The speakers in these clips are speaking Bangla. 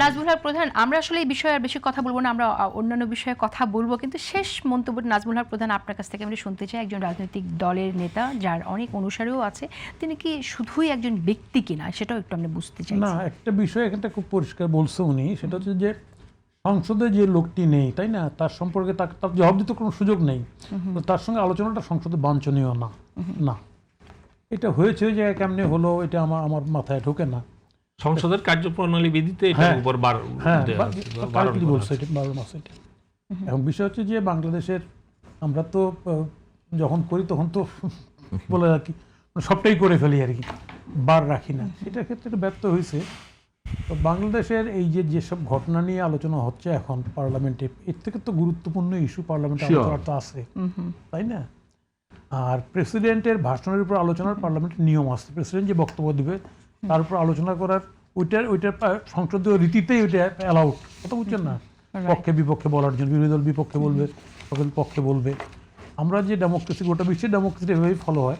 নাজমুল হক প্রধান, আমরা আসলে এই বিষয়ে আর বেশি কথা বলবো না, আমরা অন্যান্য বিষয়ে কথা বলবো, কিন্তু শেষ মন্তব্য নাজমুল হক প্রধান আপনার কাছ থেকে আমি শুনতে চাই। একজন রাজনৈতিক দলের নেতা যার অনেক অনুসারীও আছে, তিনি কি শুধুই একজন ব্যক্তি কিনা সেটাও একটু আমরা বুঝতে চাই। না, একটা বিষয় এখানটা খুব পরিষ্কার বলছে উনি, সেটা হচ্ছে যে সংসদে যে লোকটি নেই, তাই না, তার সম্পর্কে তার জবাব দিতে কোনো সুযোগ নেই, তো তার সঙ্গে আলোচনাটা সংসদে বাঞ্ছনীয় না। না, এটা হয়েছে যে কেমনে হলো এটা আমার মাথায় ঢোকে না। সংসদের কার্যপ্রণালী বিধিতে এটার উপর বলছে এটা 12 মাস। এটা এখন বিষয় হচ্ছে যে বাংলাদেশের আমরা তো যখন করি তখন তো বলে রাখি সবটাই করে ফেলি আর কি, বার রাখি না। এটার ক্ষেত্রে এটা ব্যর্থ হয়েছে। তো বাংলাদেশের এই যেসব ঘটনা নিয়ে আলোচনা হচ্ছে এখন পার্লামেন্টে, এর থেকে তো গুরুত্বপূর্ণ ইস্যু পার্লামেন্টে আলোচনা তো আছে, তাই না? আর প্রেসিডেন্টের ভাষণের উপর আলোচনার পার্লামেন্টের নিয়ম আছে, প্রেসিডেন্ট যে বক্তব্য দেবে তার উপর আলোচনা করার ওইটার সংসদীয় রীতিতেই ওইটা অ্যালাউড, কথা বুঝছেন না? পক্ষে বিপক্ষে বলার জন্য বিরোধী দল বিপক্ষে বলবে, সকল পক্ষে বলবে। আমরা যে ডেমোক্রেসি, গোটা বিশ্বের ডেমোক্রেসি এভাবেই ফলো হয়।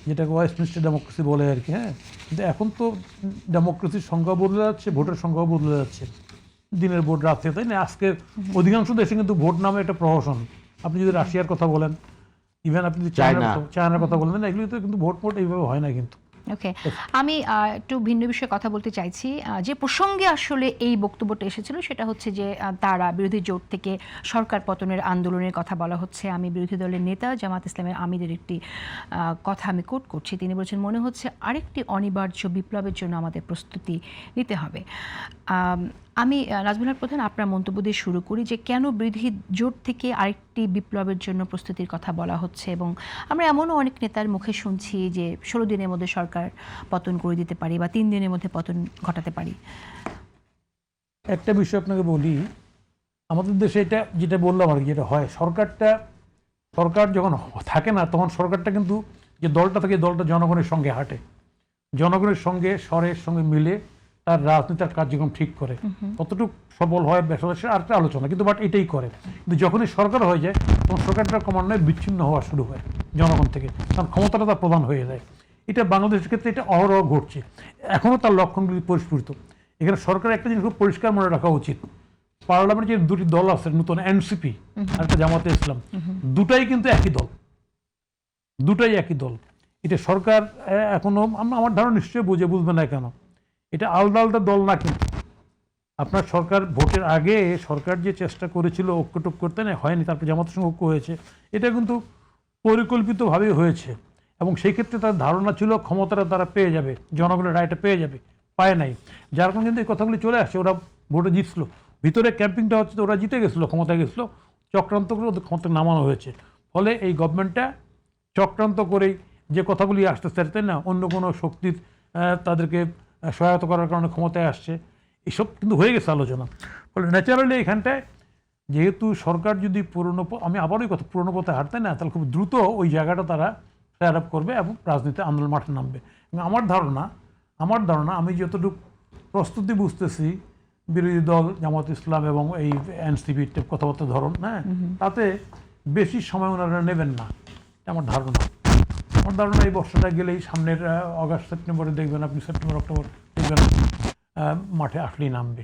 যেটাকে ওয়েস্টমিনিস্টার ডেমোক্রেসি বলে আর কি। হ্যাঁ, কিন্তু এখন তো ডেমোক্রেসির সংখ্যা বদলে যাচ্ছে, ভোটের সংখ্যাও বদলে যাচ্ছে, দিনের ভোট রাতে, তাই না? আজকে অধিকাংশ দেশে কিন্তু ভোট নামে একটা প্রহসন। আপনি যদি রাশিয়ার কথা বলেন, ইভেন আপনি যদি চায়নার কথা বলেন, এগুলো তো কিন্তু ভোট এইভাবে হয় না কিন্তু। ওকে, আমি একটু ভিন্ন বিষয়ে কথা বলতে চাইছি। যে প্রসঙ্গে আসলে এই বক্তব্যটা এসেছিল সেটা হচ্ছে যে তারা বিরোধী জোট থেকে সরকার পতনের আন্দোলনের কথা বলা হচ্ছে। আমি বিরোধী দলের নেতা জামাত ইসলামের আমিরের একটি কথা আমি কোট করছি। তিনি বলছেন, মনে হচ্ছে আরেকটি অনিবার্য বিপ্লবের জন্য আমাদের প্রস্তুতি নিতে হবে। আমি নাজমুল হক প্রধান, আপনার মন্তব্য দিয়ে শুরু করি যে কেন বিরোধী জোট থেকে আরেকটি বিপ্লবের জন্য প্রস্তুতির কথা বলা হচ্ছে, এবং আমরা এমনও অনেক নেতার মুখে শুনছি যে 16 দিনের মধ্যে সরকার পতন করে দিতে পারি বা 3 দিনের মধ্যে পতন ঘটাতে পারি। একটা বিষয় আপনাকে বলি, আমাদের দেশে এটা যেটা বললাম আর কি, যেটা হয়, সরকার যখন থাকে না তখন সরকারটা কিন্তু যে দলটা থাকে, দলটা জনগণের সঙ্গে হাঁটে, জনগণের সঙ্গে স্বরের সঙ্গে মিলে তার রাজনীতির কার্যক্রম ঠিক করে, কতটুকু সবল হয় বেসরকারি আরেকটা আলোচনা, কিন্তু বাট এটাই করে। কিন্তু যখনই সরকার হয়ে যায় তখন সরকারটা ক্রমান্বয়ে বিচ্ছিন্ন হওয়া শুরু হয় জনগণ থেকে, কারণ ক্ষমতাটা তার প্রধান হয়ে যায়। এটা বাংলাদেশের ক্ষেত্রে এটা অহরহ ঘটছে, এখনও তার লক্ষণগুলি পরিস্ফুটিত। এখানে সরকারের একটা জিনিস খুব পরিষ্কার মনে রাখা উচিত, পার্লামেন্টে যে দুটি দল আছে, নতুন এনসিপি আর একটা জামাতে ইসলাম, দুটাই কিন্তু একই দল, দুটাই একই দল। এটা সরকার এখনো, আমার ধারণা নিশ্চয়ই বুঝবে না কেন, এটা আলাদা আলাদা দল না। কিন্তু আপনার সরকার ভোটের আগে সরকার যে চেষ্টা করেছিল ঐক্যটুক করতে, না হয়নি, তারপর জামাতের সঙ্গে ঐক্য হয়েছে, এটা কিন্তু পরিকল্পিতভাবেই হয়েছে। এবং সেই ক্ষেত্রে তার ধারণা ছিল ক্ষমতাটা তারা পেয়ে যাবে, জনগণের রায়টা পেয়ে যাবে, পায় নাই। যার কারণে কিন্তু এই কথাগুলি চলে আসছে, ওরা ভোটে জিতছিল, ভিতরে ক্যাম্পিংটা হচ্ছে, ওরা জিতে গেছিলো, ক্ষমতায় গেছিলো, চক্রান্ত করে ওদের ক্ষমতা নামানো হয়েছে। ফলে এই গভর্নমেন্টটা চক্রান্ত করেই যে কথাগুলি আসতেছে, তাই না, অন্য কোনো শক্তির তাদেরকে সহায়তা করার কারণে ক্ষমতায় আসছে, এসব কিন্তু হয়ে গেছে আলোচনা। ফলে ন্যাচারালি এখানটায় যেহেতু সরকার যদি আমি আবার ওই কথা পুরনো পথে হাঁটতে না, তাহলে খুব দ্রুত ওই জায়গাটা তারা ফেয়ার আপ করবে এবং রাজনীতি আন্দোলন মাঠে নামবে। এবং আমার ধারণা আমি যতটুকু প্রস্তুতি বুঝতেছি, বিরোধী দল জামাত ইসলাম এবং এই এনসিপির কথাবার্তার ধরন, হ্যাঁ, তাতে বেশি সময় ওনারা নেবেন না, আমার ধারণা। আমার ধারণা এই বর্ষটা গেলেই সামনের আগস্ট সেপ্টেম্বরে দেখবেন আপনি, সেপ্টেম্বর অক্টোবর দেখবেন মাঠে আসলেই নামবে।